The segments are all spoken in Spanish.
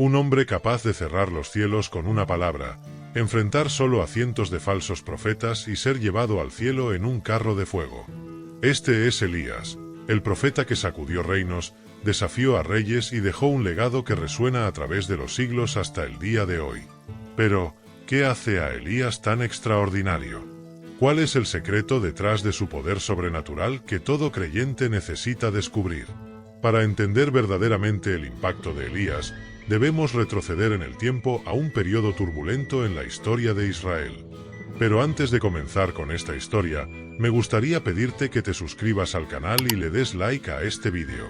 Un hombre capaz de cerrar los cielos con una palabra, enfrentar solo a cientos de falsos profetas y ser llevado al cielo en un carro de fuego. Este es Elías, el profeta que sacudió reinos, desafió a reyes y dejó un legado que resuena a través de los siglos hasta el día de hoy. Pero, ¿qué hace a Elías tan extraordinario? ¿Cuál es el secreto detrás de su poder sobrenatural que todo creyente necesita descubrir? Para entender verdaderamente el impacto de Elías, debemos retroceder en el tiempo a un periodo turbulento en la historia de Israel. Pero antes de comenzar con esta historia, me gustaría pedirte que te suscribas al canal y le des like a este vídeo.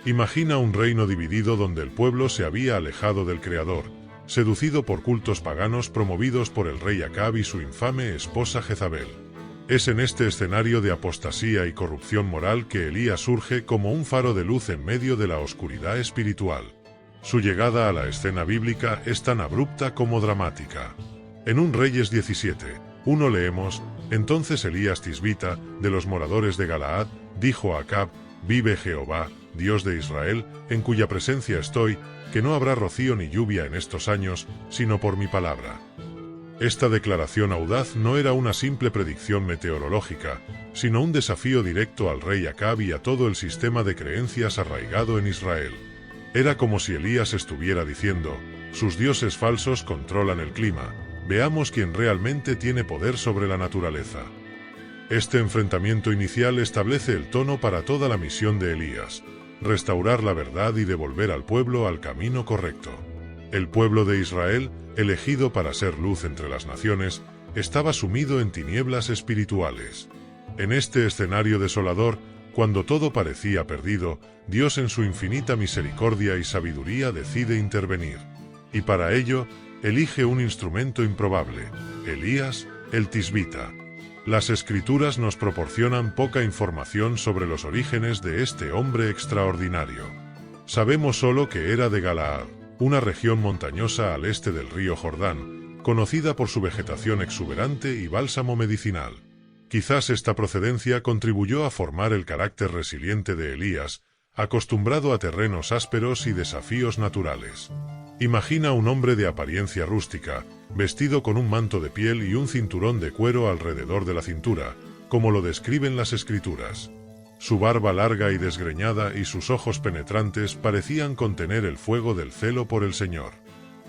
Imagina un reino dividido donde el pueblo se había alejado del Creador, seducido por cultos paganos promovidos por el rey Acab y su infame esposa Jezabel. Es en este escenario de apostasía y corrupción moral que Elías surge como un faro de luz en medio de la oscuridad espiritual. Su llegada a la escena bíblica es tan abrupta como dramática. En 1 Reyes 17:1 leemos: Entonces Elías Tisbita, de los moradores de Galaad, dijo a Acab: Vive Jehová, Dios de Israel, en cuya presencia estoy, que no habrá rocío ni lluvia en estos años, sino por mi palabra. Esta declaración audaz no era una simple predicción meteorológica, sino un desafío directo al rey Acab y a todo el sistema de creencias arraigado en Israel. Era como si Elías estuviera diciendo: sus dioses falsos controlan el clima, veamos quién realmente tiene poder sobre la naturaleza. Este enfrentamiento inicial establece el tono para toda la misión de Elías: restaurar la verdad y devolver al pueblo al camino correcto. El pueblo de Israel, elegido para ser luz entre las naciones, estaba sumido en tinieblas espirituales. En este escenario desolador, cuando todo parecía perdido, Dios en su infinita misericordia y sabiduría decide intervenir. Y para ello, elige un instrumento improbable: Elías, el Tisbita. Las Escrituras nos proporcionan poca información sobre los orígenes de este hombre extraordinario. Sabemos solo que era de Galaad, una región montañosa al este del río Jordán, conocida por su vegetación exuberante y bálsamo medicinal. Quizás esta procedencia contribuyó a formar el carácter resiliente de Elías, acostumbrado a terrenos ásperos y desafíos naturales. Imagina un hombre de apariencia rústica, vestido con un manto de piel y un cinturón de cuero alrededor de la cintura, como lo describen las Escrituras. Su barba larga y desgreñada y sus ojos penetrantes parecían contener el fuego del celo por el Señor.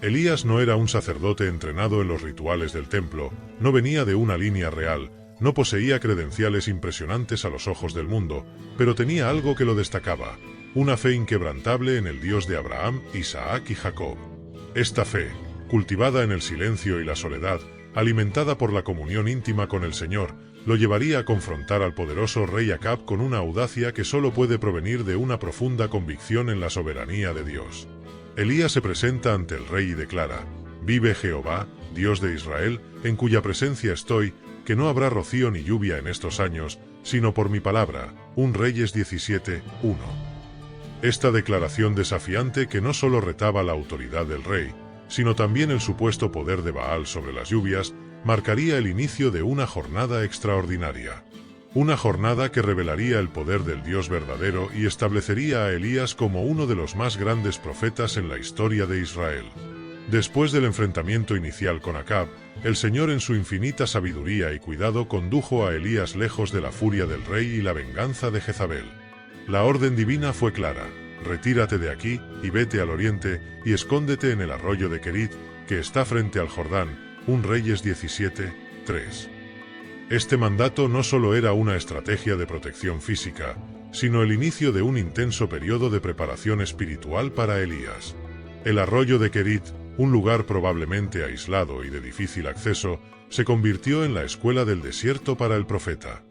Elías no era un sacerdote entrenado en los rituales del templo, no venía de una línea real, no poseía credenciales impresionantes a los ojos del mundo, pero tenía algo que lo destacaba: una fe inquebrantable en el Dios de Abraham, Isaac y Jacob. Esta fe, cultivada en el silencio y la soledad, alimentada por la comunión íntima con el Señor, lo llevaría a confrontar al poderoso rey Acab con una audacia que solo puede provenir de una profunda convicción en la soberanía de Dios. Elías se presenta ante el rey y declara: Vive Jehová, Dios de Israel, en cuya presencia estoy, que no habrá rocío ni lluvia en estos años, sino por mi palabra. 1 Reyes 17:1. Esta declaración desafiante, que no solo retaba la autoridad del rey, sino también el supuesto poder de Baal sobre las lluvias, marcaría el inicio de una jornada extraordinaria. Una jornada que revelaría el poder del Dios verdadero y establecería a Elías como uno de los más grandes profetas en la historia de Israel. Después del enfrentamiento inicial con Acab, el Señor en su infinita sabiduría y cuidado condujo a Elías lejos de la furia del rey y la venganza de Jezabel. La orden divina fue clara: retírate de aquí, y vete al oriente, y escóndete en el arroyo de Kerit, que está frente al Jordán. 1 Reyes 17:3. Este mandato no solo era una estrategia de protección física, sino el inicio de un intenso periodo de preparación espiritual para Elías. El arroyo de Kerit, un lugar probablemente aislado y de difícil acceso, se convirtió en la escuela del desierto para el profeta.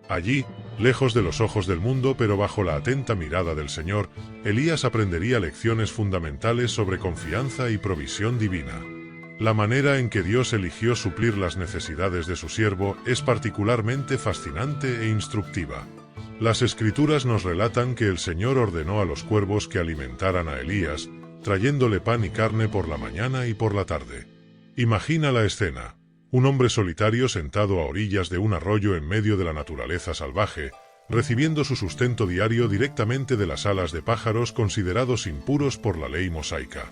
Allí, lejos de los ojos del mundo pero bajo la atenta mirada del Señor, Elías aprendería lecciones fundamentales sobre confianza y provisión divina. La manera en que Dios eligió suplir las necesidades de su siervo es particularmente fascinante e instructiva. Las Escrituras nos relatan que el Señor ordenó a los cuervos que alimentaran a Elías, trayéndole pan y carne por la mañana y por la tarde. Imagina la escena: un hombre solitario sentado a orillas de un arroyo en medio de la naturaleza salvaje, recibiendo su sustento diario directamente de las alas de pájaros considerados impuros por la ley mosaica.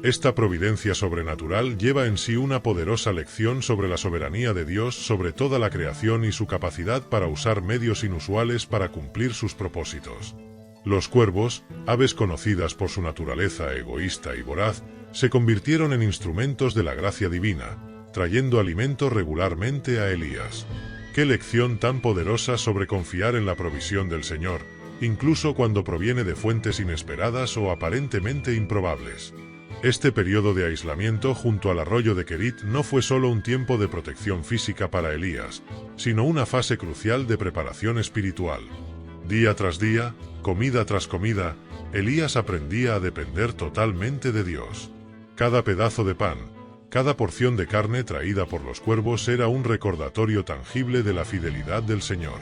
Esta providencia sobrenatural lleva en sí una poderosa lección sobre la soberanía de Dios sobre toda la creación y su capacidad para usar medios inusuales para cumplir sus propósitos. Los cuervos, aves conocidas por su naturaleza egoísta y voraz, se convirtieron en instrumentos de la gracia divina, trayendo alimento regularmente a Elías. ¡Qué lección tan poderosa sobre confiar en la provisión del Señor, incluso cuando proviene de fuentes inesperadas o aparentemente improbables! Este periodo de aislamiento junto al arroyo de Querit no fue solo un tiempo de protección física para Elías, sino una fase crucial de preparación espiritual. Día tras día, comida tras comida, Elías aprendía a depender totalmente de Dios. Cada pedazo de pan, cada porción de carne traída por los cuervos era un recordatorio tangible de la fidelidad del Señor.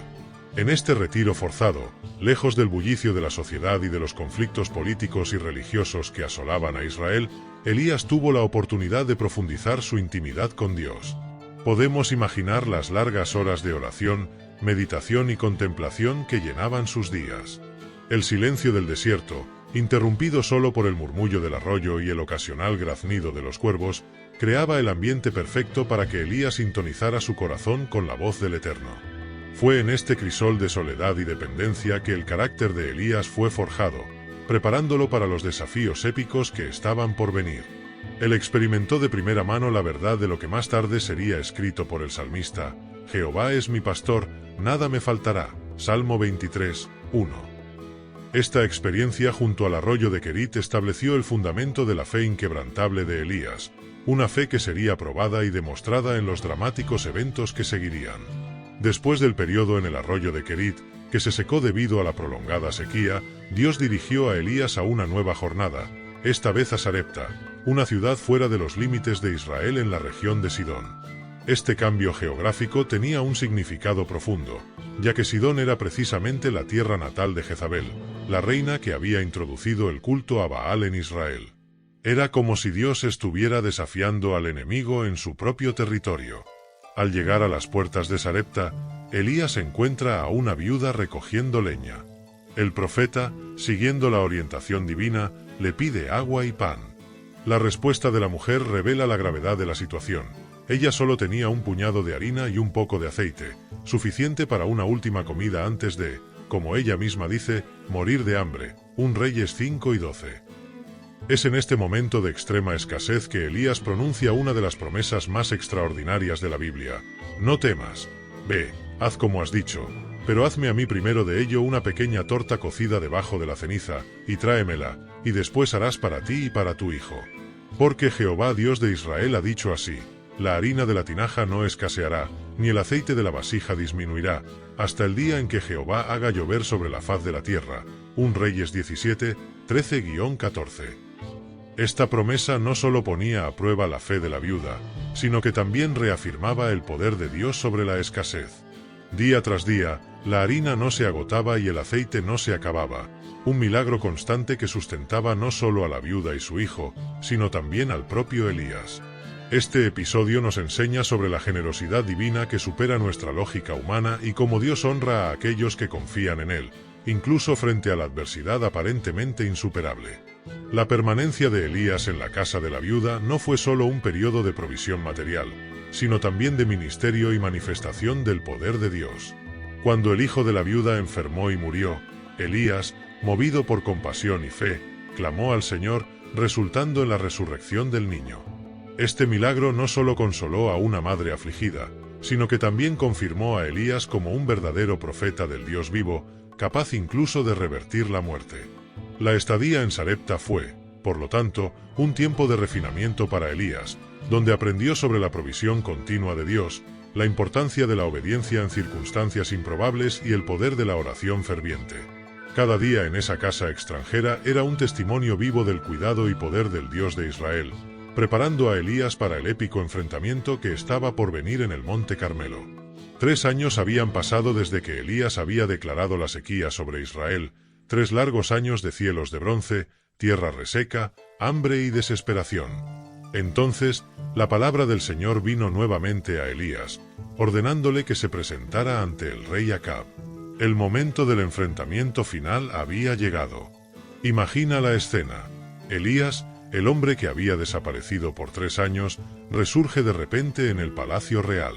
En este retiro forzado, lejos del bullicio de la sociedad y de los conflictos políticos y religiosos que asolaban a Israel, Elías tuvo la oportunidad de profundizar su intimidad con Dios. Podemos imaginar las largas horas de oración, meditación y contemplación que llenaban sus días. El silencio del desierto, interrumpido solo por el murmullo del arroyo y el ocasional graznido de los cuervos, creaba el ambiente perfecto para que Elías sintonizara su corazón con la voz del Eterno. Fue en este crisol de soledad y dependencia que el carácter de Elías fue forjado, preparándolo para los desafíos épicos que estaban por venir. Él experimentó de primera mano la verdad de lo que más tarde sería escrito por el salmista: Jehová es mi pastor, nada me faltará. Salmo 23, 1. Esta experiencia junto al arroyo de Querit estableció el fundamento de la fe inquebrantable de Elías, una fe que sería probada y demostrada en los dramáticos eventos que seguirían. Después del periodo en el arroyo de Querit, que se secó debido a la prolongada sequía, Dios dirigió a Elías a una nueva jornada, esta vez a Sarepta, una ciudad fuera de los límites de Israel en la región de Sidón. Este cambio geográfico tenía un significado profundo, ya que Sidón era precisamente la tierra natal de Jezabel, la reina que había introducido el culto a Baal en Israel. Era como si Dios estuviera desafiando al enemigo en su propio territorio. Al llegar a las puertas de Sarepta, Elías encuentra a una viuda recogiendo leña. El profeta, siguiendo la orientación divina, le pide agua y pan. La respuesta de la mujer revela la gravedad de la situación. Ella solo tenía un puñado de harina y un poco de aceite, suficiente para una última comida antes de, como ella misma dice, morir de hambre. 1 Reyes 5 y 12. Es en este momento de extrema escasez que Elías pronuncia una de las promesas más extraordinarias de la Biblia: no temas. Ve, haz como has dicho, pero hazme a mí primero de ello una pequeña torta cocida debajo de la ceniza, y tráemela, y después harás para ti y para tu hijo. Porque Jehová Dios de Israel ha dicho así: la harina de la tinaja no escaseará, ni el aceite de la vasija disminuirá, hasta el día en que Jehová haga llover sobre la faz de la tierra. 1 Reyes 17, 13-14. Esta promesa no solo ponía a prueba la fe de la viuda, sino que también reafirmaba el poder de Dios sobre la escasez. Día tras día, la harina no se agotaba y el aceite no se acababa, un milagro constante que sustentaba no solo a la viuda y su hijo, sino también al propio Elías. Este episodio nos enseña sobre la generosidad divina que supera nuestra lógica humana y cómo Dios honra a aquellos que confían en Él, incluso frente a la adversidad aparentemente insuperable. La permanencia de Elías en la casa de la viuda no fue solo un periodo de provisión material, sino también de ministerio y manifestación del poder de Dios. Cuando el hijo de la viuda enfermó y murió, Elías, movido por compasión y fe, clamó al Señor, resultando en la resurrección del niño. Este milagro no solo consoló a una madre afligida, sino que también confirmó a Elías como un verdadero profeta del Dios vivo, capaz incluso de revertir la muerte. La estadía en Sarepta fue, por lo tanto, un tiempo de refinamiento para Elías, donde aprendió sobre la provisión continua de Dios, la importancia de la obediencia en circunstancias improbables y el poder de la oración ferviente. Cada día en esa casa extranjera era un testimonio vivo del cuidado y poder del Dios de Israel, preparando a Elías para el épico enfrentamiento que estaba por venir en el Monte Carmelo. 3 años habían pasado desde que Elías había declarado la sequía sobre Israel, 3 largos años de cielos de bronce, tierra reseca, hambre y desesperación. Entonces, la palabra del Señor vino nuevamente a Elías, ordenándole que se presentara ante el rey Acab. El momento del enfrentamiento final había llegado. Imagina la escena. Elías, El hombre que había desaparecido por 3 años resurge de repente en el palacio real.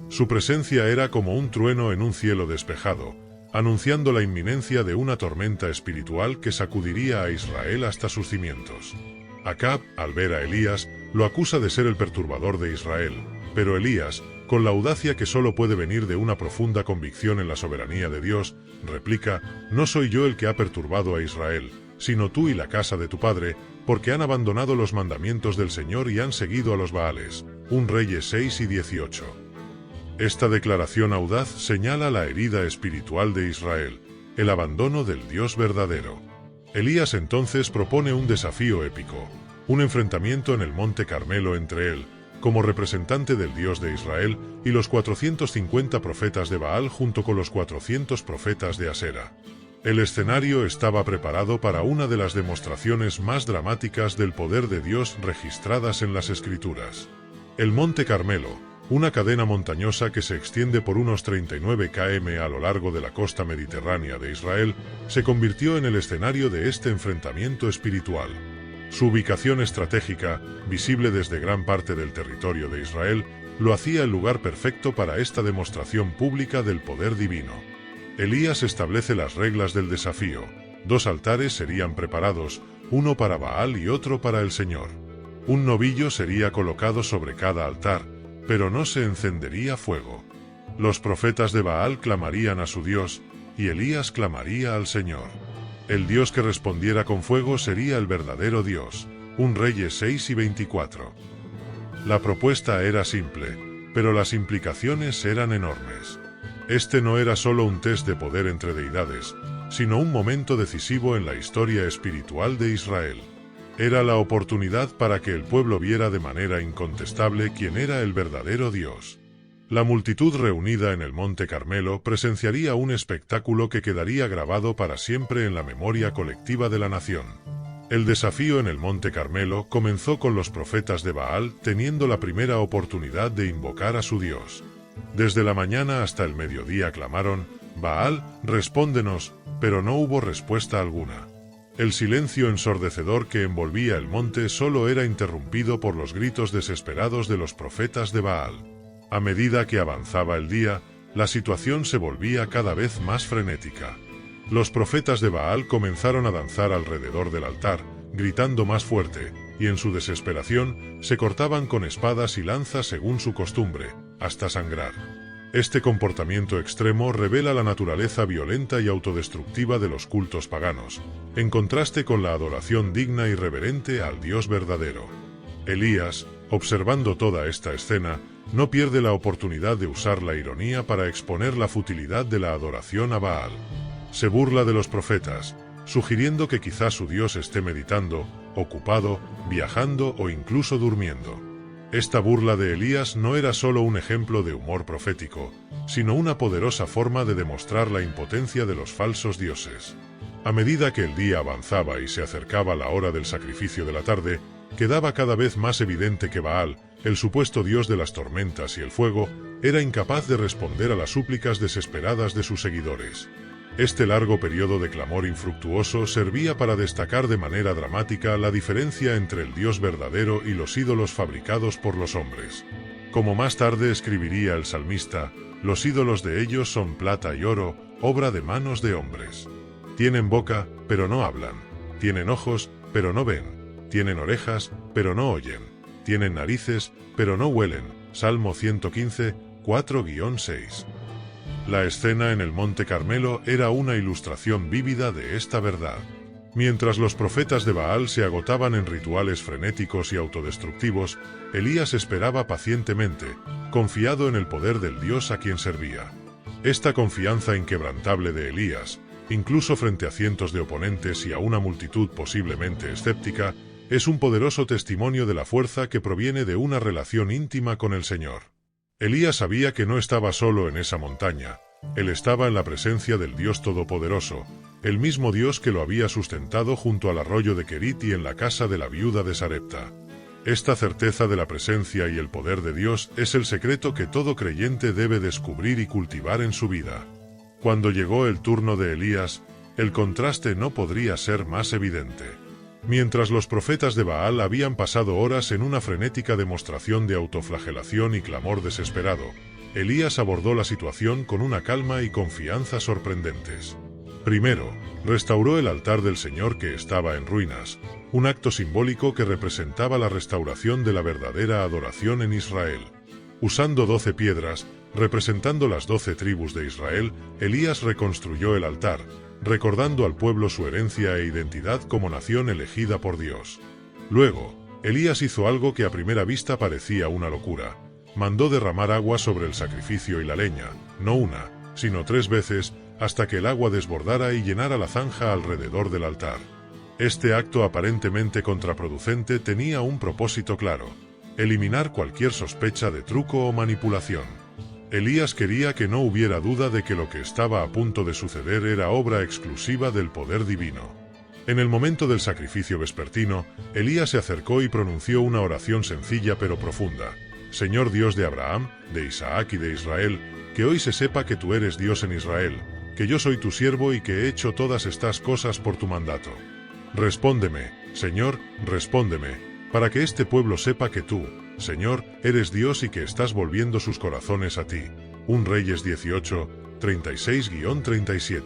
Su presencia era como un trueno en un cielo despejado, anunciando la inminencia de una tormenta espiritual que sacudiría a Israel hasta sus cimientos. Acab, al ver a Elías, lo acusa de ser el perturbador de Israel, pero Elías, con la audacia que solo puede venir de una profunda convicción en la soberanía de Dios, replica: «No soy yo el que ha perturbado a Israel, sino tú y la casa de tu padre, porque han abandonado los mandamientos del Señor y han seguido a los Baales». 1 Reyes 6 y 18. Esta declaración audaz señala la herida espiritual de Israel, el abandono del Dios verdadero. Elías entonces propone un desafío épico, un enfrentamiento en el Monte Carmelo entre él, como representante del Dios de Israel, y los 450 profetas de Baal junto con los 400 profetas de Asera. El escenario estaba preparado para una de las demostraciones más dramáticas del poder de Dios registradas en las Escrituras. El Monte Carmelo, una cadena montañosa que se extiende por unos 39 km a lo largo de la costa mediterránea de Israel, se convirtió en el escenario de este enfrentamiento espiritual. Su ubicación estratégica, visible desde gran parte del territorio de Israel, lo hacía el lugar perfecto para esta demostración pública del poder divino. Elías establece las reglas del desafío. 2 altares serían preparados, uno para Baal y otro para el Señor. Un novillo sería colocado sobre cada altar, pero no se encendería fuego. Los profetas de Baal clamarían a su Dios, y Elías clamaría al Señor. El Dios que respondiera con fuego sería el verdadero Dios. 1 Reyes 6 y 24. La propuesta era simple, pero las implicaciones eran enormes. Este no era solo un test de poder entre deidades, sino un momento decisivo en la historia espiritual de Israel. Era la oportunidad para que el pueblo viera de manera incontestable quién era el verdadero Dios. La multitud reunida en el Monte Carmelo presenciaría un espectáculo que quedaría grabado para siempre en la memoria colectiva de la nación. El desafío en el Monte Carmelo comenzó con los profetas de Baal teniendo la primera oportunidad de invocar a su Dios. Desde la mañana hasta el mediodía clamaron: «Baal, respóndenos», pero no hubo respuesta alguna. El silencio ensordecedor que envolvía el monte solo era interrumpido por los gritos desesperados de los profetas de Baal. A medida que avanzaba el día, la situación se volvía cada vez más frenética. Los profetas de Baal comenzaron a danzar alrededor del altar, gritando más fuerte, y en su desesperación, se cortaban con espadas y lanzas según su costumbre, hasta sangrar. Este comportamiento extremo revela la naturaleza violenta y autodestructiva de los cultos paganos, en contraste con la adoración digna y reverente al Dios verdadero. Elías, observando toda esta escena, no pierde la oportunidad de usar la ironía para exponer la futilidad de la adoración a Baal. Se burla de los profetas, sugiriendo que quizás su Dios esté meditando, ocupado, viajando o incluso durmiendo. Esta burla de Elías no era solo un ejemplo de humor profético, sino una poderosa forma de demostrar la impotencia de los falsos dioses. A medida que el día avanzaba y se acercaba la hora del sacrificio de la tarde, quedaba cada vez más evidente que Baal, el supuesto dios de las tormentas y el fuego, era incapaz de responder a las súplicas desesperadas de sus seguidores. Este largo periodo de clamor infructuoso servía para destacar de manera dramática la diferencia entre el Dios verdadero y los ídolos fabricados por los hombres. Como más tarde escribiría el salmista, los ídolos de ellos son plata y oro, obra de manos de hombres. Tienen boca, pero no hablan. Tienen ojos, pero no ven. Tienen orejas, pero no oyen. Tienen narices, pero no huelen. Salmo 115, 4-6. La escena en el Monte Carmelo era una ilustración vívida de esta verdad. Mientras los profetas de Baal se agotaban en rituales frenéticos y autodestructivos, Elías esperaba pacientemente, confiado en el poder del Dios a quien servía. Esta confianza inquebrantable de Elías, incluso frente a cientos de oponentes y a una multitud posiblemente escéptica, es un poderoso testimonio de la fuerza que proviene de una relación íntima con el Señor. Elías sabía que no estaba solo en esa montaña, él estaba en la presencia del Dios Todopoderoso, el mismo Dios que lo había sustentado junto al arroyo de Kerit y en la casa de la viuda de Sarepta. Esta certeza de la presencia y el poder de Dios es el secreto que todo creyente debe descubrir y cultivar en su vida. Cuando llegó el turno de Elías, el contraste no podría ser más evidente. Mientras los profetas de Baal habían pasado horas en una frenética demostración de autoflagelación y clamor desesperado, Elías abordó la situación con una calma y confianza sorprendentes. Primero, restauró el altar del Señor que estaba en ruinas, un acto simbólico que representaba la restauración de la verdadera adoración en Israel. Usando 12 piedras, representando las 12 tribus de Israel, Elías reconstruyó el altar, recordando al pueblo su herencia e identidad como nación elegida por Dios. Luego, Elías hizo algo que a primera vista parecía una locura. Mandó derramar agua sobre el sacrificio y la leña, no una, sino 3 veces, hasta que el agua desbordara y llenara la zanja alrededor del altar. Este acto aparentemente contraproducente tenía un propósito claro: eliminar cualquier sospecha de truco o manipulación. Elías quería que no hubiera duda de que lo que estaba a punto de suceder era obra exclusiva del poder divino. En el momento del sacrificio vespertino, Elías se acercó y pronunció una oración sencilla pero profunda. Señor Dios de Abraham, de Isaac y de Israel, que hoy se sepa que tú eres Dios en Israel, que yo soy tu siervo y que he hecho todas estas cosas por tu mandato. Respóndeme, Señor, respóndeme, para que este pueblo sepa que tú, Señor, eres Dios y que estás volviendo sus corazones a ti. 1 Reyes 18, 36-37.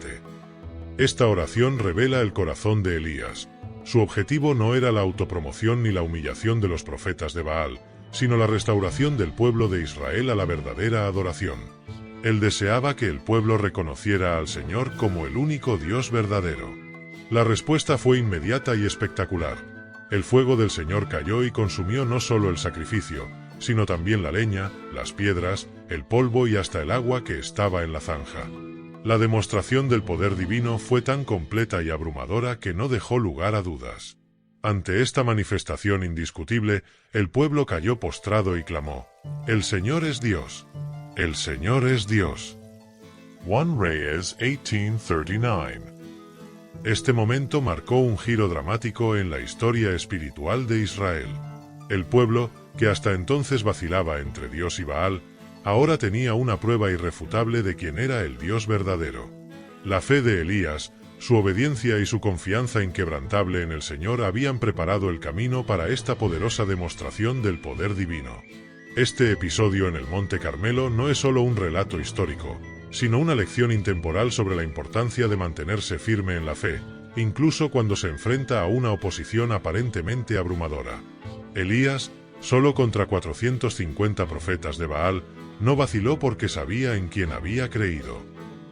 Esta oración revela el corazón de Elías. Su objetivo no era la autopromoción ni la humillación de los profetas de Baal, sino la restauración del pueblo de Israel a la verdadera adoración. Él deseaba que el pueblo reconociera al Señor como el único Dios verdadero. La respuesta fue inmediata y espectacular. El fuego del Señor cayó y consumió no solo el sacrificio, sino también la leña, las piedras, el polvo y hasta el agua que estaba en la zanja. La demostración del poder divino fue tan completa y abrumadora que no dejó lugar a dudas. Ante esta manifestación indiscutible, el pueblo cayó postrado y clamó: «El Señor es Dios. El Señor es Dios». 1 Reyes 18:39. Este momento marcó un giro dramático en la historia espiritual de Israel. El pueblo, que hasta entonces vacilaba entre Dios y Baal, ahora tenía una prueba irrefutable de quién era el Dios verdadero. La fe de Elías, su obediencia y su confianza inquebrantable en el Señor habían preparado el camino para esta poderosa demostración del poder divino. Este episodio en el Monte Carmelo no es solo un relato histórico, sino una lección intemporal sobre la importancia de mantenerse firme en la fe, incluso cuando se enfrenta a una oposición aparentemente abrumadora. Elías, solo contra 450 profetas de Baal, no vaciló porque sabía en quién había creído.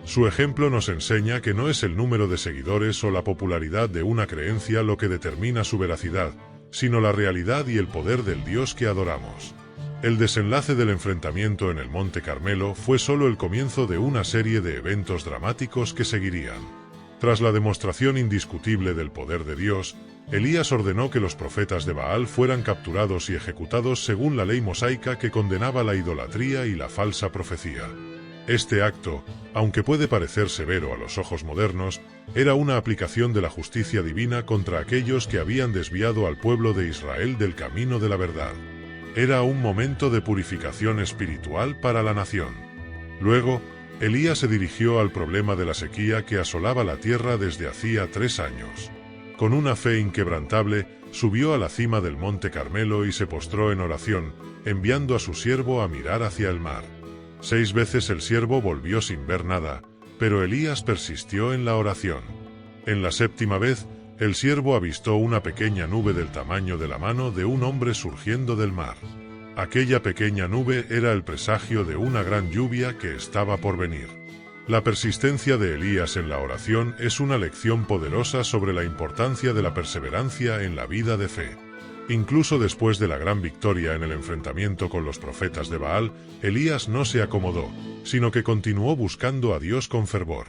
Su ejemplo nos enseña que no es el número de seguidores o la popularidad de una creencia lo que determina su veracidad, sino la realidad y el poder del Dios que adoramos. El desenlace del enfrentamiento en el Monte Carmelo fue solo el comienzo de una serie de eventos dramáticos que seguirían. Tras la demostración indiscutible del poder de Dios, Elías ordenó que los profetas de Baal fueran capturados y ejecutados según la ley mosaica que condenaba la idolatría y la falsa profecía. Este acto, aunque puede parecer severo a los ojos modernos, era una aplicación de la justicia divina contra aquellos que habían desviado al pueblo de Israel del camino de la verdad. Era un momento de purificación espiritual para la nación. Luego, Elías se dirigió al problema de la sequía que asolaba la tierra desde hacía 3 años. Con una fe inquebrantable, subió a la cima del Monte Carmelo y se postró en oración, enviando a su siervo a mirar hacia el mar. 6 veces el siervo volvió sin ver nada, pero Elías persistió en la oración. En la 7ª vez, el siervo avistó una pequeña nube del tamaño de la mano de un hombre surgiendo del mar. Aquella pequeña nube era el presagio de una gran lluvia que estaba por venir. La persistencia de Elías en la oración es una lección poderosa sobre la importancia de la perseverancia en la vida de fe. Incluso después de la gran victoria en el enfrentamiento con los profetas de Baal, Elías no se acomodó, sino que continuó buscando a Dios con fervor.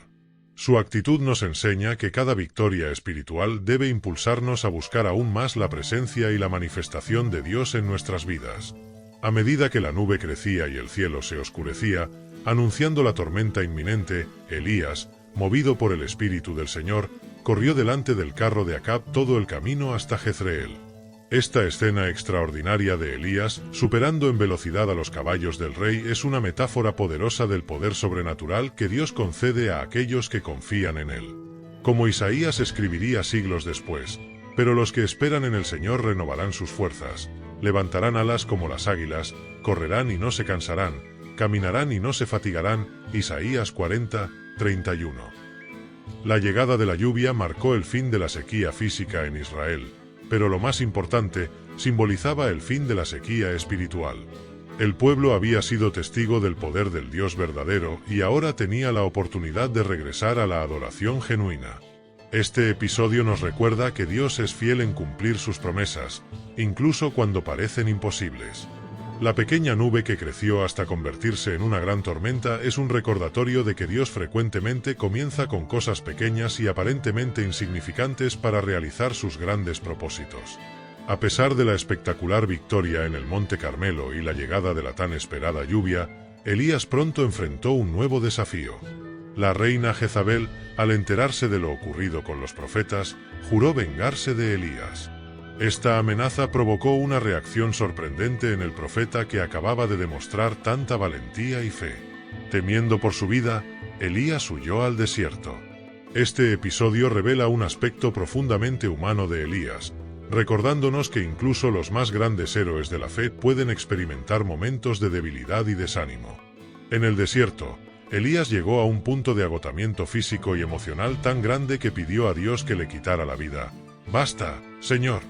Su actitud nos enseña que cada victoria espiritual debe impulsarnos a buscar aún más la presencia y la manifestación de Dios en nuestras vidas. A medida que la nube crecía y el cielo se oscurecía, anunciando la tormenta inminente, Elías, movido por el Espíritu del Señor, corrió delante del carro de Acab todo el camino hasta Jezreel. Esta escena extraordinaria de Elías, superando en velocidad a los caballos del rey, es una metáfora poderosa del poder sobrenatural que Dios concede a aquellos que confían en él. Como Isaías escribiría siglos después, Pero los que esperan en el Señor renovarán sus fuerzas, levantarán alas como las águilas, correrán y no se cansarán, caminarán y no se fatigarán. Isaías 40, 31. La llegada de la lluvia marcó el fin de la sequía física en Israel, pero lo más importante, simbolizaba el fin de la sequía espiritual. El pueblo había sido testigo del poder del Dios verdadero y ahora tenía la oportunidad de regresar a la adoración genuina. Este episodio nos recuerda que Dios es fiel en cumplir sus promesas, incluso cuando parecen imposibles. La pequeña nube que creció hasta convertirse en una gran tormenta es un recordatorio de que Dios frecuentemente comienza con cosas pequeñas y aparentemente insignificantes para realizar sus grandes propósitos. A pesar de la espectacular victoria en el Monte Carmelo y la llegada de la tan esperada lluvia, Elías pronto enfrentó un nuevo desafío. La reina Jezabel, al enterarse de lo ocurrido con los profetas, juró vengarse de Elías. Esta amenaza provocó una reacción sorprendente en el profeta que acababa de demostrar tanta valentía y fe. Temiendo por su vida, Elías huyó al desierto. Este episodio revela un aspecto profundamente humano de Elías, recordándonos que incluso los más grandes héroes de la fe pueden experimentar momentos de debilidad y desánimo. En el desierto, Elías llegó a un punto de agotamiento físico y emocional tan grande que pidió a Dios que le quitara la vida. «Basta, Señor,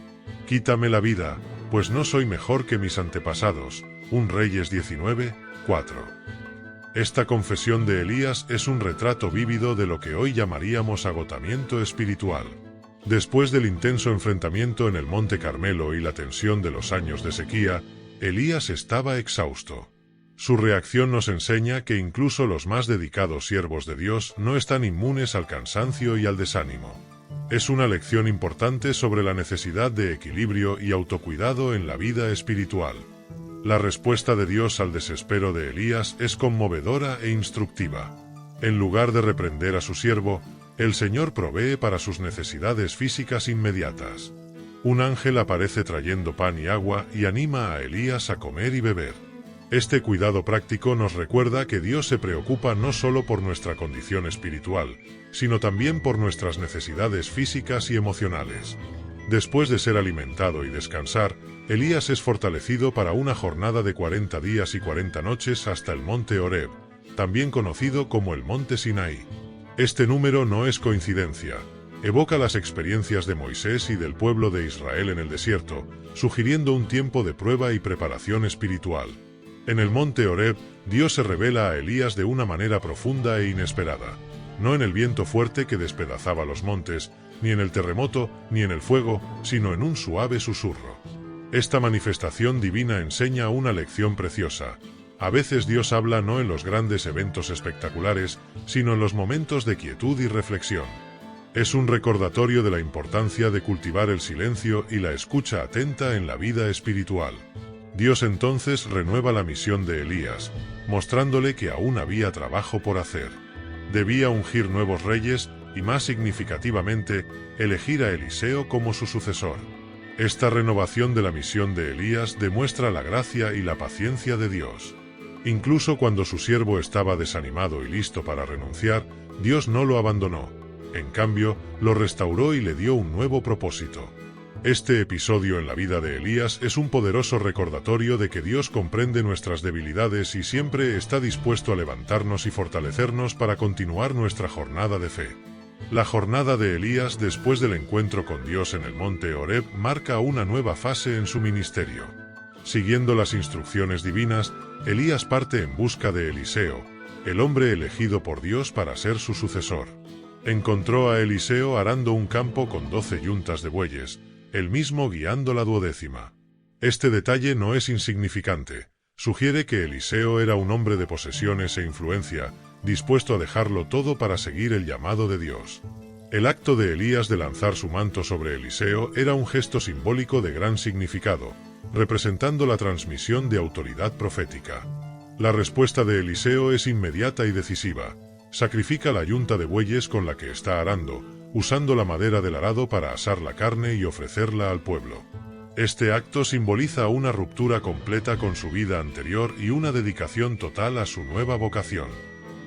quítame la vida, pues no soy mejor que mis antepasados». 1 Reyes 19, 4. Esta confesión de Elías es un retrato vívido de lo que hoy llamaríamos agotamiento espiritual. Después del intenso enfrentamiento en el Monte Carmelo y la tensión de los años de sequía, Elías estaba exhausto. Su reacción nos enseña que incluso los más dedicados siervos de Dios no están inmunes al cansancio y al desánimo. Es una lección importante sobre la necesidad de equilibrio y autocuidado en la vida espiritual. La respuesta de Dios al desespero de Elías es conmovedora e instructiva. En lugar de reprender a su siervo, el Señor provee para sus necesidades físicas inmediatas. Un ángel aparece trayendo pan y agua y anima a Elías a comer y beber. Este cuidado práctico nos recuerda que Dios se preocupa no solo por nuestra condición espiritual, sino también por nuestras necesidades físicas y emocionales. Después de ser alimentado y descansar, Elías es fortalecido para una jornada de 40 días y 40 noches hasta el monte Horeb, también conocido como el monte Sinaí. Este número no es coincidencia. Evoca las experiencias de Moisés y del pueblo de Israel en el desierto, sugiriendo un tiempo de prueba y preparación espiritual. En el monte Horeb, Dios se revela a Elías de una manera profunda e inesperada. No en el viento fuerte que despedazaba los montes, ni en el terremoto, ni en el fuego, sino en un suave susurro. Esta manifestación divina enseña una lección preciosa. A veces Dios habla no en los grandes eventos espectaculares, sino en los momentos de quietud y reflexión. Es un recordatorio de la importancia de cultivar el silencio y la escucha atenta en la vida espiritual. Dios entonces renueva la misión de Elías, mostrándole que aún había trabajo por hacer. Debía ungir nuevos reyes y, más significativamente, elegir a Eliseo como su sucesor. Esta renovación de la misión de Elías demuestra la gracia y la paciencia de Dios. Incluso cuando su siervo estaba desanimado y listo para renunciar, Dios no lo abandonó. En cambio, lo restauró y le dio un nuevo propósito. Este episodio en la vida de Elías es un poderoso recordatorio de que Dios comprende nuestras debilidades y siempre está dispuesto a levantarnos y fortalecernos para continuar nuestra jornada de fe. La jornada de Elías después del encuentro con Dios en el monte Horeb marca una nueva fase en su ministerio. Siguiendo las instrucciones divinas, Elías parte en busca de Eliseo, el hombre elegido por Dios para ser su sucesor. Encontró a Eliseo arando un campo con 12 yuntas de bueyes, él mismo guiando la 12ª. Este detalle no es insignificante. Sugiere que Eliseo era un hombre de posesiones e influencia, dispuesto a dejarlo todo para seguir el llamado de Dios. El acto de Elías de lanzar su manto sobre Eliseo era un gesto simbólico de gran significado, representando la transmisión de autoridad profética. La respuesta de Eliseo es inmediata y decisiva. Sacrifica la yunta de bueyes con la que está arando, usando la madera del arado para asar la carne y ofrecerla al pueblo. Este acto simboliza una ruptura completa con su vida anterior y una dedicación total a su nueva vocación.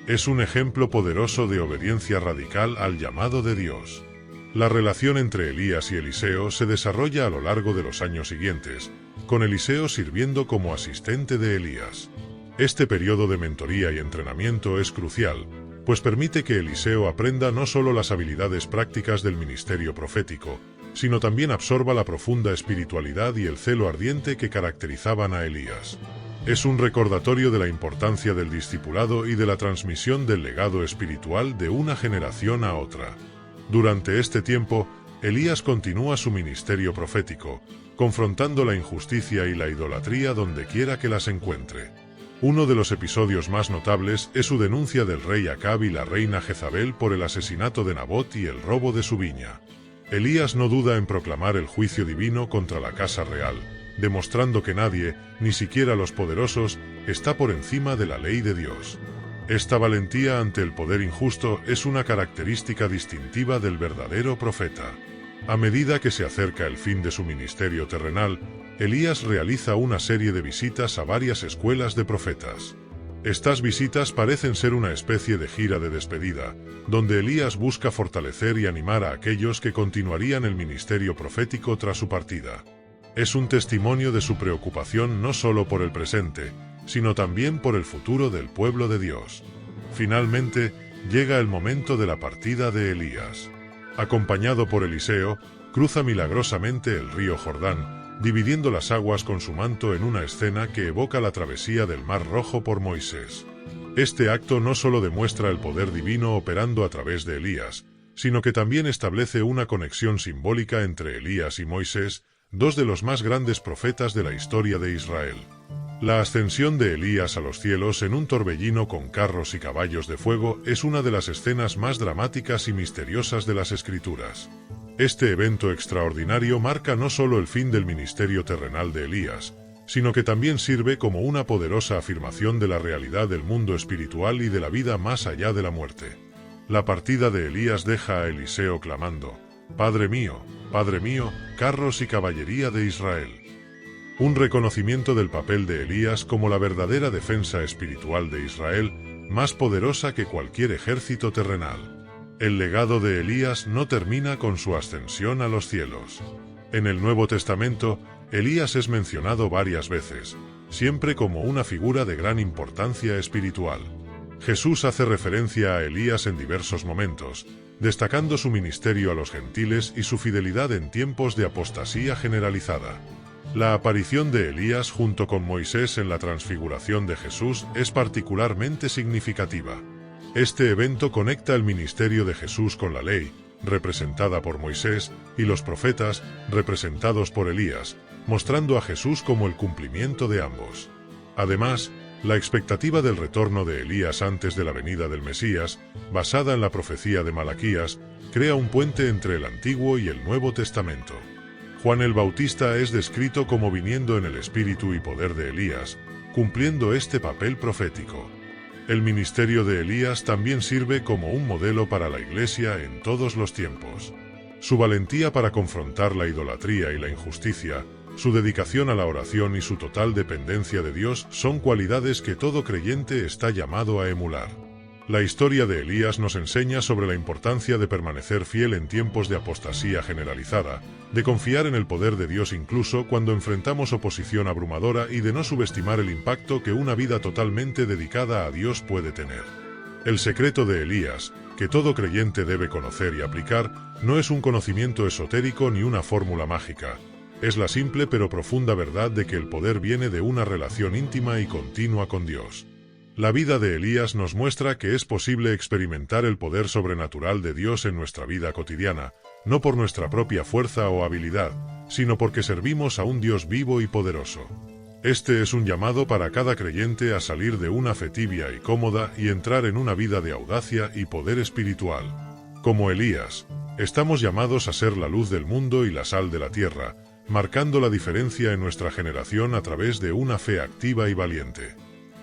Es un ejemplo poderoso de obediencia radical al llamado de Dios. La relación entre Elías y Eliseo se desarrolla a lo largo de los años siguientes, con Eliseo sirviendo como asistente de Elías. Este periodo de mentoría y entrenamiento es crucial, pues permite que Eliseo aprenda no solo las habilidades prácticas del ministerio profético, sino también absorba la profunda espiritualidad y el celo ardiente que caracterizaban a Elías. Es un recordatorio de la importancia del discipulado y de la transmisión del legado espiritual de una generación a otra. Durante este tiempo, Elías continúa su ministerio profético, confrontando la injusticia y la idolatría donde quiera que las encuentre. Uno de los episodios más notables es su denuncia del rey Acab y la reina Jezabel por el asesinato de Nabot y el robo de su viña. Elías no duda en proclamar el juicio divino contra la casa real, demostrando que nadie, ni siquiera los poderosos, está por encima de la ley de Dios. Esta valentía ante el poder injusto es una característica distintiva del verdadero profeta. A medida que se acerca el fin de su ministerio terrenal, Elías realiza una serie de visitas a varias escuelas de profetas. Estas visitas parecen ser una especie de gira de despedida, donde Elías busca fortalecer y animar a aquellos que continuarían el ministerio profético tras su partida. Es un testimonio de su preocupación no solo por el presente, sino también por el futuro del pueblo de Dios. Finalmente, llega el momento de la partida de Elías. Acompañado por Eliseo, cruza milagrosamente el río Jordán, dividiendo las aguas con su manto en una escena que evoca la travesía del Mar Rojo por Moisés. Este acto no solo demuestra el poder divino operando a través de Elías, sino que también establece una conexión simbólica entre Elías y Moisés, dos de los más grandes profetas de la historia de Israel. La ascensión de Elías a los cielos en un torbellino con carros y caballos de fuego es una de las escenas más dramáticas y misteriosas de las Escrituras. Este evento extraordinario marca no solo el fin del ministerio terrenal de Elías, sino que también sirve como una poderosa afirmación de la realidad del mundo espiritual y de la vida más allá de la muerte. La partida de Elías deja a Eliseo clamando: Padre mío, carros y caballería de Israel. Un reconocimiento del papel de Elías como la verdadera defensa espiritual de Israel, más poderosa que cualquier ejército terrenal. El legado de Elías no termina con su ascensión a los cielos. En el Nuevo Testamento, Elías es mencionado varias veces, siempre como una figura de gran importancia espiritual. Jesús hace referencia a Elías en diversos momentos, destacando su ministerio a los gentiles y su fidelidad en tiempos de apostasía generalizada. La aparición de Elías junto con Moisés en la transfiguración de Jesús es particularmente significativa. Este evento conecta el ministerio de Jesús con la ley, representada por Moisés, y los profetas, representados por Elías, mostrando a Jesús como el cumplimiento de ambos. Además, la expectativa del retorno de Elías antes de la venida del Mesías, basada en la profecía de Malaquías, crea un puente entre el Antiguo y el Nuevo Testamento. Juan el Bautista es descrito como viniendo en el espíritu y poder de Elías, cumpliendo este papel profético. El ministerio de Elías también sirve como un modelo para la Iglesia en todos los tiempos. Su valentía para confrontar la idolatría y la injusticia, su dedicación a la oración y su total dependencia de Dios son cualidades que todo creyente está llamado a emular. La historia de Elías nos enseña sobre la importancia de permanecer fiel en tiempos de apostasía generalizada, de confiar en el poder de Dios incluso cuando enfrentamos oposición abrumadora y de no subestimar el impacto que una vida totalmente dedicada a Dios puede tener. El secreto de Elías, que todo creyente debe conocer y aplicar, no es un conocimiento esotérico ni una fórmula mágica. Es la simple pero profunda verdad de que el poder viene de una relación íntima y continua con Dios. La vida de Elías nos muestra que es posible experimentar el poder sobrenatural de Dios en nuestra vida cotidiana, no por nuestra propia fuerza o habilidad, sino porque servimos a un Dios vivo y poderoso. Este es un llamado para cada creyente a salir de una fe tibia y cómoda y entrar en una vida de audacia y poder espiritual. Como Elías, estamos llamados a ser la luz del mundo y la sal de la tierra, marcando la diferencia en nuestra generación a través de una fe activa y valiente.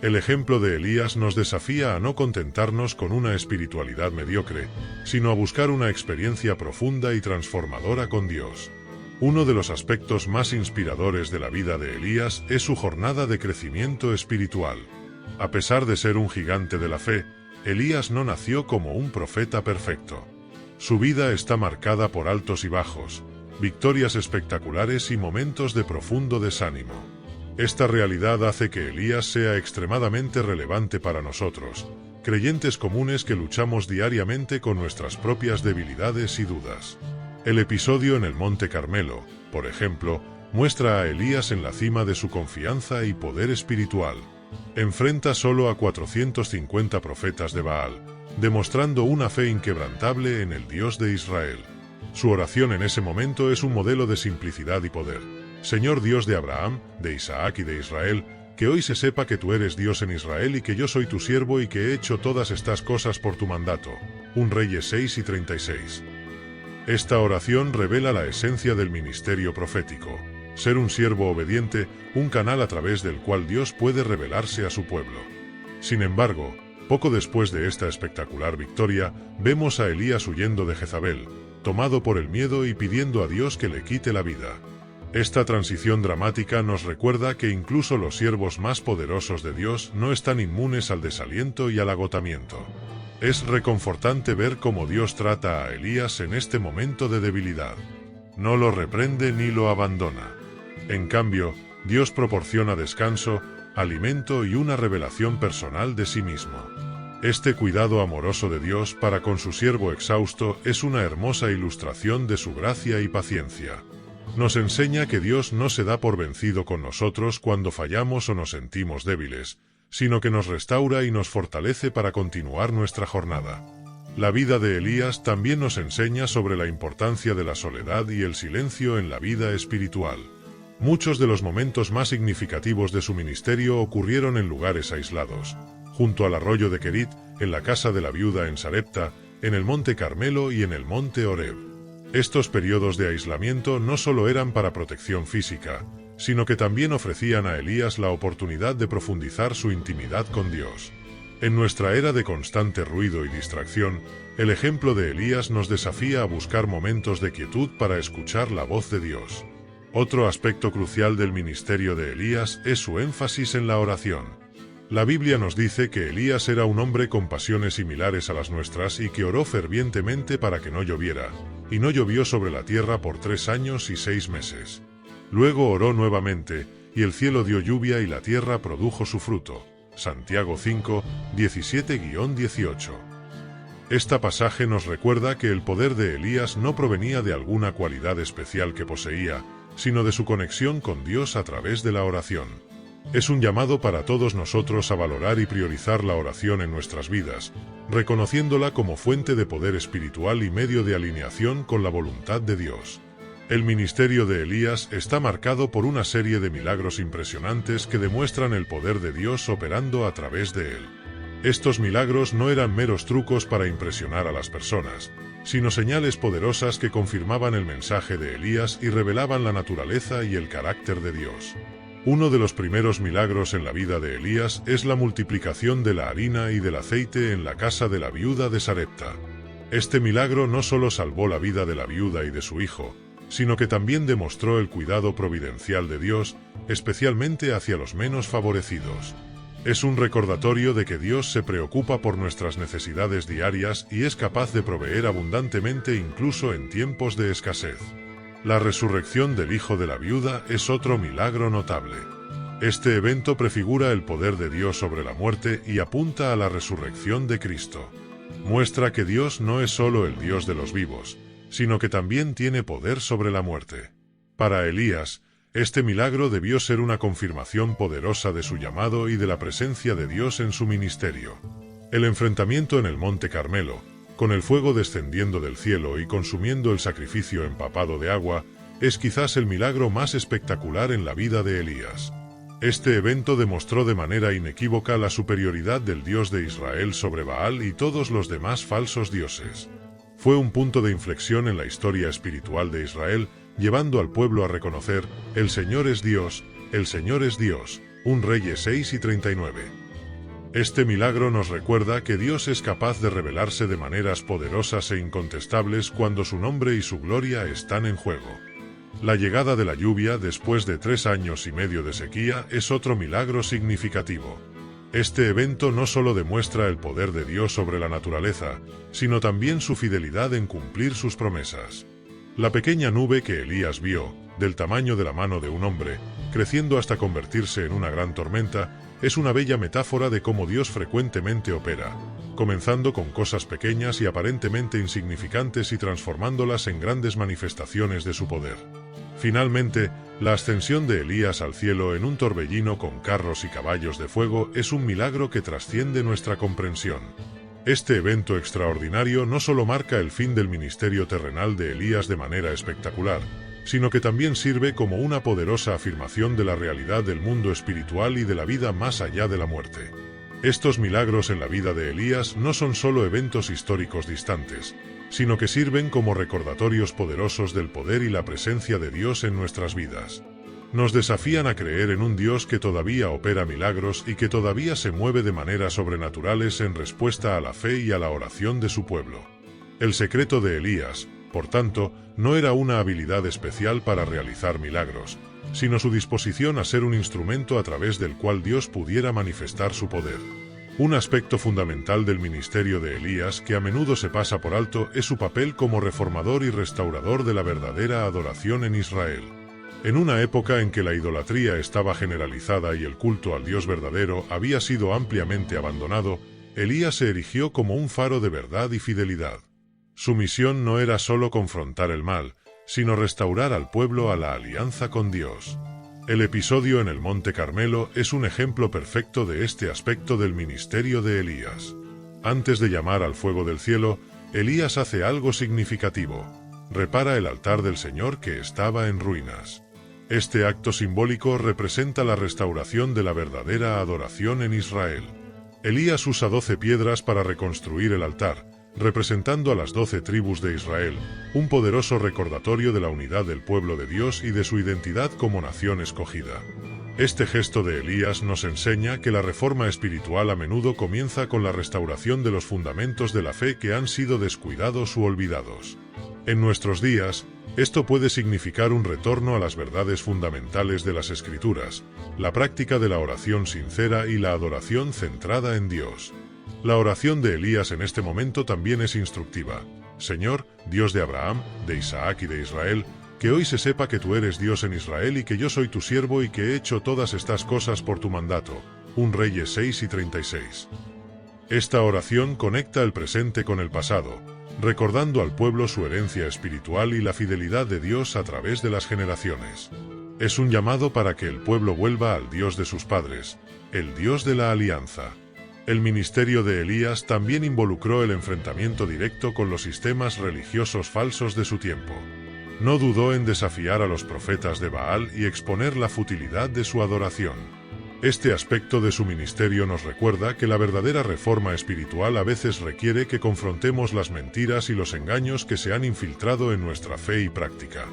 El ejemplo de Elías nos desafía a no contentarnos con una espiritualidad mediocre, sino a buscar una experiencia profunda y transformadora con Dios. Uno de los aspectos más inspiradores de la vida de Elías es su jornada de crecimiento espiritual. A pesar de ser un gigante de la fe, Elías no nació como un profeta perfecto. Su vida está marcada por altos y bajos, victorias espectaculares y momentos de profundo desánimo. Esta realidad hace que Elías sea extremadamente relevante para nosotros, creyentes comunes que luchamos diariamente con nuestras propias debilidades y dudas. El episodio en el Monte Carmelo, por ejemplo, muestra a Elías en la cima de su confianza y poder espiritual. Enfrenta solo a 450 profetas de Baal, demostrando una fe inquebrantable en el Dios de Israel. Su oración en ese momento es un modelo de simplicidad y poder. Señor Dios de Abraham, de Isaac y de Israel, que hoy se sepa que tú eres Dios en Israel y que yo soy tu siervo y que he hecho todas estas cosas por tu mandato. 1 Reyes 6 y 36. Esta oración revela la esencia del ministerio profético. Ser un siervo obediente, un canal a través del cual Dios puede revelarse a su pueblo. Sin embargo, poco después de esta espectacular victoria, vemos a Elías huyendo de Jezabel, tomado por el miedo y pidiendo a Dios que le quite la vida. Esta transición dramática nos recuerda que incluso los siervos más poderosos de Dios no están inmunes al desaliento y al agotamiento. Es reconfortante ver cómo Dios trata a Elías en este momento de debilidad. No lo reprende ni lo abandona. En cambio, Dios proporciona descanso, alimento y una revelación personal de sí mismo. Este cuidado amoroso de Dios para con su siervo exhausto es una hermosa ilustración de su gracia y paciencia. Nos enseña que Dios no se da por vencido con nosotros cuando fallamos o nos sentimos débiles, sino que nos restaura y nos fortalece para continuar nuestra jornada. La vida de Elías también nos enseña sobre la importancia de la soledad y el silencio en la vida espiritual. Muchos de los momentos más significativos de su ministerio ocurrieron en lugares aislados, junto al arroyo de Kerit, en la casa de la viuda en Sarepta, en el Monte Carmelo y en el Monte Horeb. Estos periodos de aislamiento no solo eran para protección física, sino que también ofrecían a Elías la oportunidad de profundizar su intimidad con Dios. En nuestra era de constante ruido y distracción, el ejemplo de Elías nos desafía a buscar momentos de quietud para escuchar la voz de Dios. Otro aspecto crucial del ministerio de Elías es su énfasis en la oración. La Biblia nos dice que Elías era un hombre con pasiones similares a las nuestras y que oró fervientemente para que no lloviera, y no llovió sobre la tierra por 3 años y 6 meses. Luego oró nuevamente, y el cielo dio lluvia y la tierra produjo su fruto. Santiago 5, 17-18. Esta pasaje nos recuerda que el poder de Elías no provenía de alguna cualidad especial que poseía, sino de su conexión con Dios a través de la oración. Es un llamado para todos nosotros a valorar y priorizar la oración en nuestras vidas, reconociéndola como fuente de poder espiritual y medio de alineación con la voluntad de Dios. El ministerio de Elías está marcado por una serie de milagros impresionantes que demuestran el poder de Dios operando a través de él. Estos milagros no eran meros trucos para impresionar a las personas, sino señales poderosas que confirmaban el mensaje de Elías y revelaban la naturaleza y el carácter de Dios. Uno de los primeros milagros en la vida de Elías es la multiplicación de la harina y del aceite en la casa de la viuda de Sarepta. Este milagro no solo salvó la vida de la viuda y de su hijo, sino que también demostró el cuidado providencial de Dios, especialmente hacia los menos favorecidos. Es un recordatorio de que Dios se preocupa por nuestras necesidades diarias y es capaz de proveer abundantemente incluso en tiempos de escasez. La resurrección del hijo de la viuda es otro milagro notable. Este evento prefigura el poder de Dios sobre la muerte y apunta a la resurrección de Cristo. Muestra que Dios no es solo el Dios de los vivos, sino que también tiene poder sobre la muerte. Para Elías, este milagro debió ser una confirmación poderosa de su llamado y de la presencia de Dios en su ministerio. El enfrentamiento en el Monte Carmelo, con el fuego descendiendo del cielo y consumiendo el sacrificio empapado de agua, es quizás el milagro más espectacular en la vida de Elías. Este evento demostró de manera inequívoca la superioridad del Dios de Israel sobre Baal y todos los demás falsos dioses. Fue un punto de inflexión en la historia espiritual de Israel, llevando al pueblo a reconocer: el Señor es Dios, el Señor es Dios. 1 Reyes 6 y 39. Este milagro nos recuerda que Dios es capaz de revelarse de maneras poderosas e incontestables cuando su nombre y su gloria están en juego. La llegada de la lluvia después de 3 años y medio de sequía es otro milagro significativo. Este evento no solo demuestra el poder de Dios sobre la naturaleza, sino también su fidelidad en cumplir sus promesas. La pequeña nube que Elías vio, del tamaño de la mano de un hombre, creciendo hasta convertirse en una gran tormenta, es una bella metáfora de cómo Dios frecuentemente opera, comenzando con cosas pequeñas y aparentemente insignificantes y transformándolas en grandes manifestaciones de su poder. Finalmente, la ascensión de Elías al cielo en un torbellino con carros y caballos de fuego es un milagro que trasciende nuestra comprensión. Este evento extraordinario no solo marca el fin del ministerio terrenal de Elías de manera espectacular, sino que también sirve como una poderosa afirmación de la realidad del mundo espiritual y de la vida más allá de la muerte. Estos milagros en la vida de Elías no son solo eventos históricos distantes, sino que sirven como recordatorios poderosos del poder y la presencia de Dios en nuestras vidas. Nos desafían a creer en un Dios que todavía opera milagros y que todavía se mueve de maneras sobrenaturales en respuesta a la fe y a la oración de su pueblo. El secreto de Elías, por tanto, no era una habilidad especial para realizar milagros, sino su disposición a ser un instrumento a través del cual Dios pudiera manifestar su poder. Un aspecto fundamental del ministerio de Elías que a menudo se pasa por alto es su papel como reformador y restaurador de la verdadera adoración en Israel. En una época en que la idolatría estaba generalizada y el culto al Dios verdadero había sido ampliamente abandonado, Elías se erigió como un faro de verdad y fidelidad. Su misión no era solo confrontar el mal, sino restaurar al pueblo a la alianza con Dios. El episodio en el Monte Carmelo es un ejemplo perfecto de este aspecto del ministerio de Elías. Antes de llamar al fuego del cielo, Elías hace algo significativo: repara el altar del Señor que estaba en ruinas. Este acto simbólico representa la restauración de la verdadera adoración en Israel. Elías usa 12 piedras para reconstruir el altar, representando a las 12 tribus de Israel, un poderoso recordatorio de la unidad del pueblo de Dios y de su identidad como nación escogida. Este gesto de Elías nos enseña que la reforma espiritual a menudo comienza con la restauración de los fundamentos de la fe que han sido descuidados u olvidados. En nuestros días, esto puede significar un retorno a las verdades fundamentales de las Escrituras, la práctica de la oración sincera y la adoración centrada en Dios. La oración de Elías en este momento también es instructiva. Señor, Dios de Abraham, de Isaac y de Israel, que hoy se sepa que tú eres Dios en Israel y que yo soy tu siervo y que he hecho todas estas cosas por tu mandato. 1 Reyes 6:36. Esta oración conecta el presente con el pasado, recordando al pueblo su herencia espiritual y la fidelidad de Dios a través de las generaciones. Es un llamado para que el pueblo vuelva al Dios de sus padres, el Dios de la alianza. El ministerio de Elías también involucró el enfrentamiento directo con los sistemas religiosos falsos de su tiempo. No dudó en desafiar a los profetas de Baal y exponer la futilidad de su adoración. Este aspecto de su ministerio nos recuerda que la verdadera reforma espiritual a veces requiere que confrontemos las mentiras y los engaños que se han infiltrado en nuestra fe y práctica.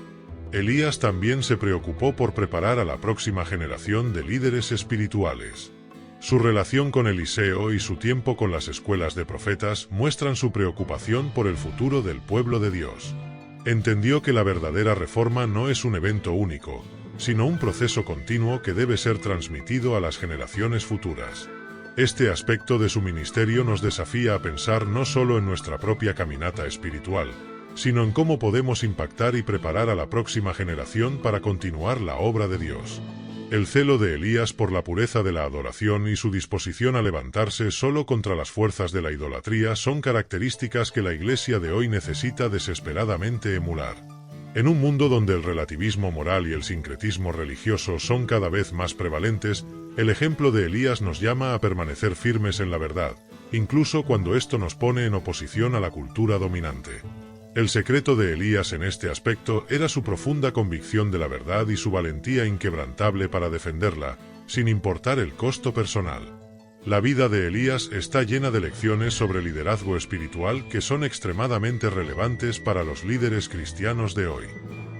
Elías también se preocupó por preparar a la próxima generación de líderes espirituales. Su relación con Eliseo y su tiempo con las escuelas de profetas muestran su preocupación por el futuro del pueblo de Dios. Entendió que la verdadera reforma no es un evento único, sino un proceso continuo que debe ser transmitido a las generaciones futuras. Este aspecto de su ministerio nos desafía a pensar no solo en nuestra propia caminata espiritual, sino en cómo podemos impactar y preparar a la próxima generación para continuar la obra de Dios. El celo de Elías por la pureza de la adoración y su disposición a levantarse solo contra las fuerzas de la idolatría son características que la Iglesia de hoy necesita desesperadamente emular. En un mundo donde el relativismo moral y el sincretismo religioso son cada vez más prevalentes, el ejemplo de Elías nos llama a permanecer firmes en la verdad, incluso cuando esto nos pone en oposición a la cultura dominante. El secreto de Elías en este aspecto era su profunda convicción de la verdad y su valentía inquebrantable para defenderla, sin importar el costo personal. La vida de Elías está llena de lecciones sobre liderazgo espiritual que son extremadamente relevantes para los líderes cristianos de hoy.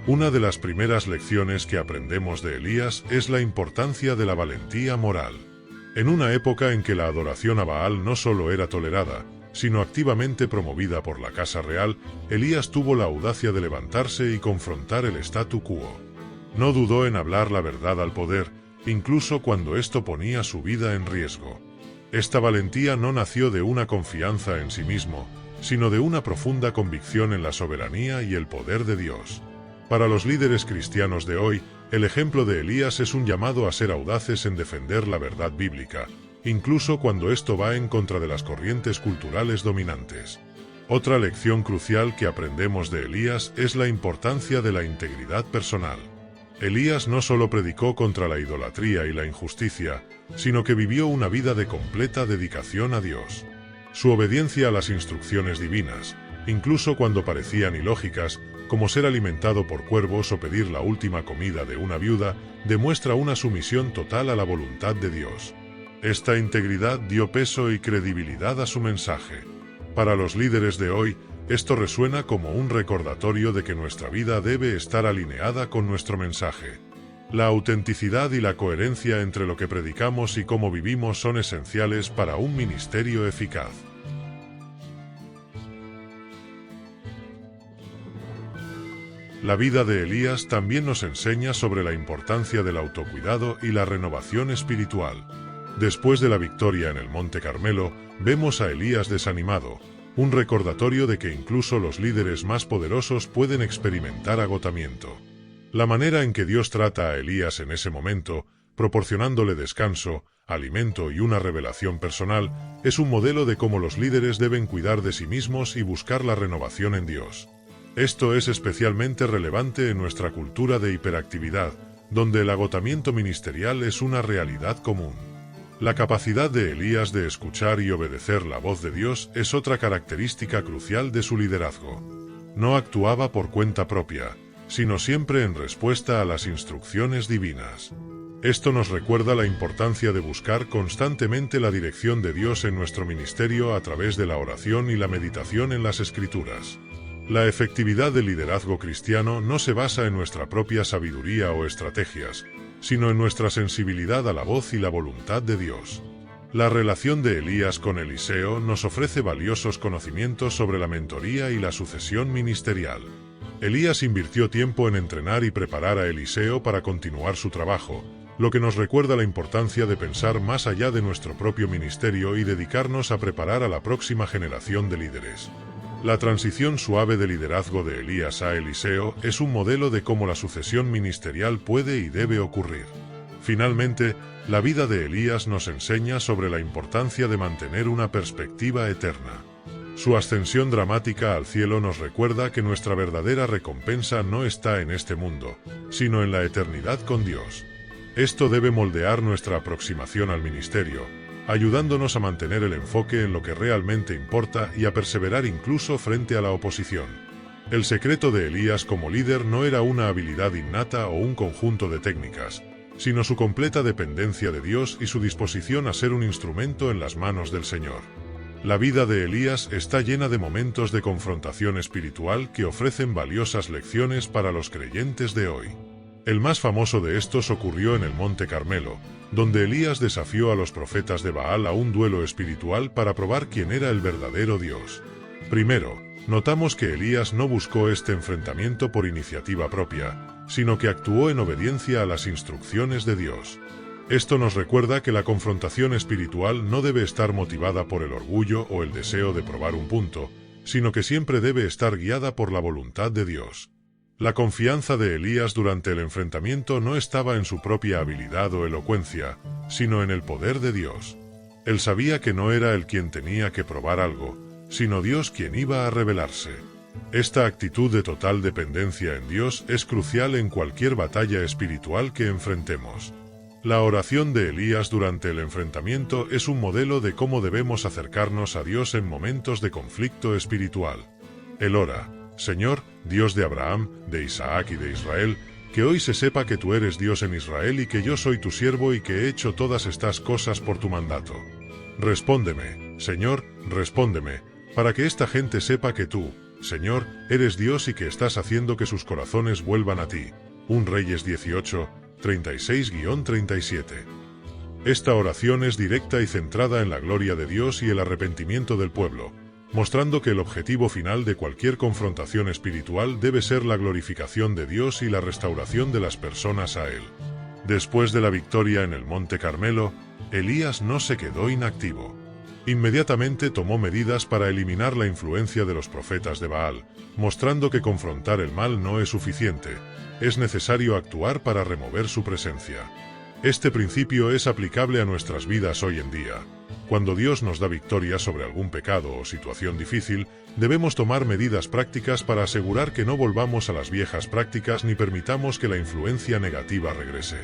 Una de las primeras lecciones que aprendemos de Elías es la importancia de la valentía moral. En una época en que la adoración a Baal no solo era tolerada, sino activamente promovida por la Casa Real, Elías tuvo la audacia de levantarse y confrontar el statu quo. No dudó en hablar la verdad al poder, incluso cuando esto ponía su vida en riesgo. Esta valentía no nació de una confianza en sí mismo, sino de una profunda convicción en la soberanía y el poder de Dios. Para los líderes cristianos de hoy, el ejemplo de Elías es un llamado a ser audaces en defender la verdad bíblica, incluso cuando esto va en contra de las corrientes culturales dominantes. Otra lección crucial que aprendemos de Elías es la importancia de la integridad personal. Elías no solo predicó contra la idolatría y la injusticia, sino que vivió una vida de completa dedicación a Dios. Su obediencia a las instrucciones divinas, incluso cuando parecían ilógicas, como ser alimentado por cuervos o pedir la última comida de una viuda, demuestra una sumisión total a la voluntad de Dios. Esta integridad dio peso y credibilidad a su mensaje. Para los líderes de hoy, esto resuena como un recordatorio de que nuestra vida debe estar alineada con nuestro mensaje. La autenticidad y la coherencia entre lo que predicamos y cómo vivimos son esenciales para un ministerio eficaz. La vida de Elías también nos enseña sobre la importancia del autocuidado y la renovación espiritual. Después de la victoria en el Monte Carmelo, vemos a Elías desanimado, un recordatorio de que incluso los líderes más poderosos pueden experimentar agotamiento. La manera en que Dios trata a Elías en ese momento, proporcionándole descanso, alimento y una revelación personal, es un modelo de cómo los líderes deben cuidar de sí mismos y buscar la renovación en Dios. Esto es especialmente relevante en nuestra cultura de hiperactividad, donde el agotamiento ministerial es una realidad común. La capacidad de Elías de escuchar y obedecer la voz de Dios es otra característica crucial de su liderazgo. No actuaba por cuenta propia, sino siempre en respuesta a las instrucciones divinas. Esto nos recuerda la importancia de buscar constantemente la dirección de Dios en nuestro ministerio a través de la oración y la meditación en las Escrituras. La efectividad del liderazgo cristiano no se basa en nuestra propia sabiduría o estrategias, sino en nuestra sensibilidad a la voz y la voluntad de Dios. La relación de Elías con Eliseo nos ofrece valiosos conocimientos sobre la mentoría y la sucesión ministerial. Elías invirtió tiempo en entrenar y preparar a Eliseo para continuar su trabajo, lo que nos recuerda la importancia de pensar más allá de nuestro propio ministerio y dedicarnos a preparar a la próxima generación de líderes. La transición suave de liderazgo de Elías a Eliseo es un modelo de cómo la sucesión ministerial puede y debe ocurrir. Finalmente, la vida de Elías nos enseña sobre la importancia de mantener una perspectiva eterna. Su ascensión dramática al cielo nos recuerda que nuestra verdadera recompensa no está en este mundo, sino en la eternidad con Dios. Esto debe moldear nuestra aproximación al ministerio, ayudándonos a mantener el enfoque en lo que realmente importa y a perseverar incluso frente a la oposición. El secreto de Elías como líder no era una habilidad innata o un conjunto de técnicas, sino su completa dependencia de Dios y su disposición a ser un instrumento en las manos del Señor. La vida de Elías está llena de momentos de confrontación espiritual que ofrecen valiosas lecciones para los creyentes de hoy. El más famoso de estos ocurrió en el Monte Carmelo, donde Elías desafió a los profetas de Baal a un duelo espiritual para probar quién era el verdadero Dios. Primero, notamos que Elías no buscó este enfrentamiento por iniciativa propia, sino que actuó en obediencia a las instrucciones de Dios. Esto nos recuerda que la confrontación espiritual no debe estar motivada por el orgullo o el deseo de probar un punto, sino que siempre debe estar guiada por la voluntad de Dios. La confianza de Elías durante el enfrentamiento no estaba en su propia habilidad o elocuencia, sino en el poder de Dios. Él sabía que no era él quien tenía que probar algo, sino Dios quien iba a revelarse. Esta actitud de total dependencia en Dios es crucial en cualquier batalla espiritual que enfrentemos. La oración de Elías durante el enfrentamiento es un modelo de cómo debemos acercarnos a Dios en momentos de conflicto espiritual. Él ora: Señor, Dios de Abraham, de Isaac y de Israel, que hoy se sepa que tú eres Dios en Israel y que yo soy tu siervo y que he hecho todas estas cosas por tu mandato. Respóndeme, Señor, respóndeme, para que esta gente sepa que tú, Señor, eres Dios y que estás haciendo que sus corazones vuelvan a ti. 1 Reyes 18, 36-37. Esta oración es directa y centrada en la gloria de Dios y el arrepentimiento del pueblo, mostrando que el objetivo final de cualquier confrontación espiritual debe ser la glorificación de Dios y la restauración de las personas a Él. Después de la victoria en el Monte Carmelo, Elías no se quedó inactivo. Inmediatamente tomó medidas para eliminar la influencia de los profetas de Baal, mostrando que confrontar el mal no es suficiente, es necesario actuar para remover su presencia. Este principio es aplicable a nuestras vidas hoy en día. Cuando Dios nos da victoria sobre algún pecado o situación difícil, debemos tomar medidas prácticas para asegurar que no volvamos a las viejas prácticas ni permitamos que la influencia negativa regrese.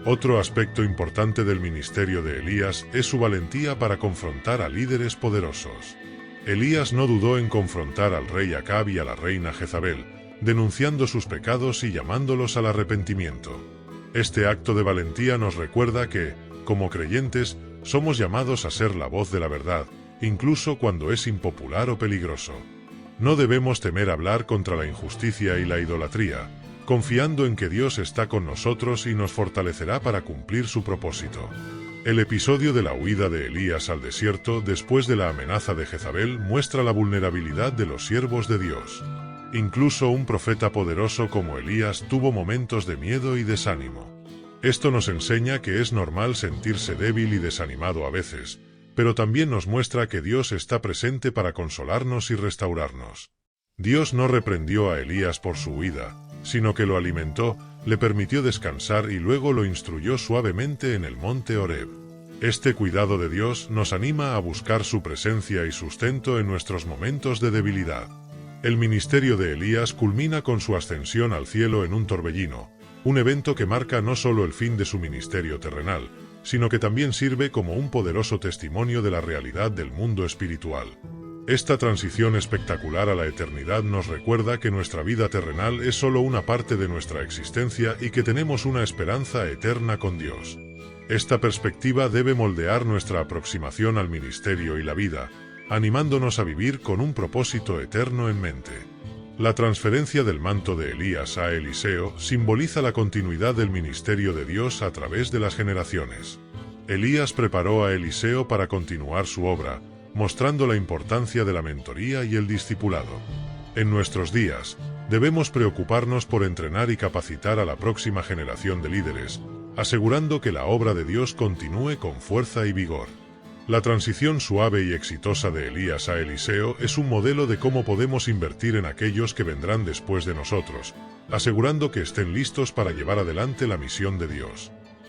Otro aspecto importante del ministerio de Elías es su valentía para confrontar a líderes poderosos. Elías no dudó en confrontar al rey Acab y a la reina Jezabel, denunciando sus pecados y llamándolos al arrepentimiento. Este acto de valentía nos recuerda que, como creyentes, somos llamados a ser la voz de la verdad, incluso cuando es impopular o peligroso. No debemos temer hablar contra la injusticia y la idolatría, confiando en que Dios está con nosotros y nos fortalecerá para cumplir su propósito. El episodio de la huida de Elías al desierto después de la amenaza de Jezabel muestra la vulnerabilidad de los siervos de Dios. Incluso un profeta poderoso como Elías tuvo momentos de miedo y desánimo. Esto nos enseña que es normal sentirse débil y desanimado a veces, pero también nos muestra que Dios está presente para consolarnos y restaurarnos. Dios no reprendió a Elías por su huida, sino que lo alimentó, le permitió descansar y luego lo instruyó suavemente en el monte Horeb. Este cuidado de Dios nos anima a buscar su presencia y sustento en nuestros momentos de debilidad. El ministerio de Elías culmina con su ascensión al cielo en un torbellino, un evento que marca no solo el fin de su ministerio terrenal, sino que también sirve como un poderoso testimonio de la realidad del mundo espiritual. Esta transición espectacular a la eternidad nos recuerda que nuestra vida terrenal es solo una parte de nuestra existencia y que tenemos una esperanza eterna con Dios. Esta perspectiva debe moldear nuestra aproximación al ministerio y la vida, animándonos a vivir con un propósito eterno en mente. La transferencia del manto de Elías a Eliseo simboliza la continuidad del ministerio de Dios a través de las generaciones. Elías preparó a Eliseo para continuar su obra, mostrando la importancia de la mentoría y el discipulado. En nuestros días, debemos preocuparnos por entrenar y capacitar a la próxima generación de líderes, asegurando que la obra de Dios continúe con fuerza y vigor. La transición suave y exitosa de Elías a Eliseo es un modelo de cómo podemos invertir en aquellos que vendrán después de nosotros, asegurando que estén listos para llevar adelante la misión de Dios.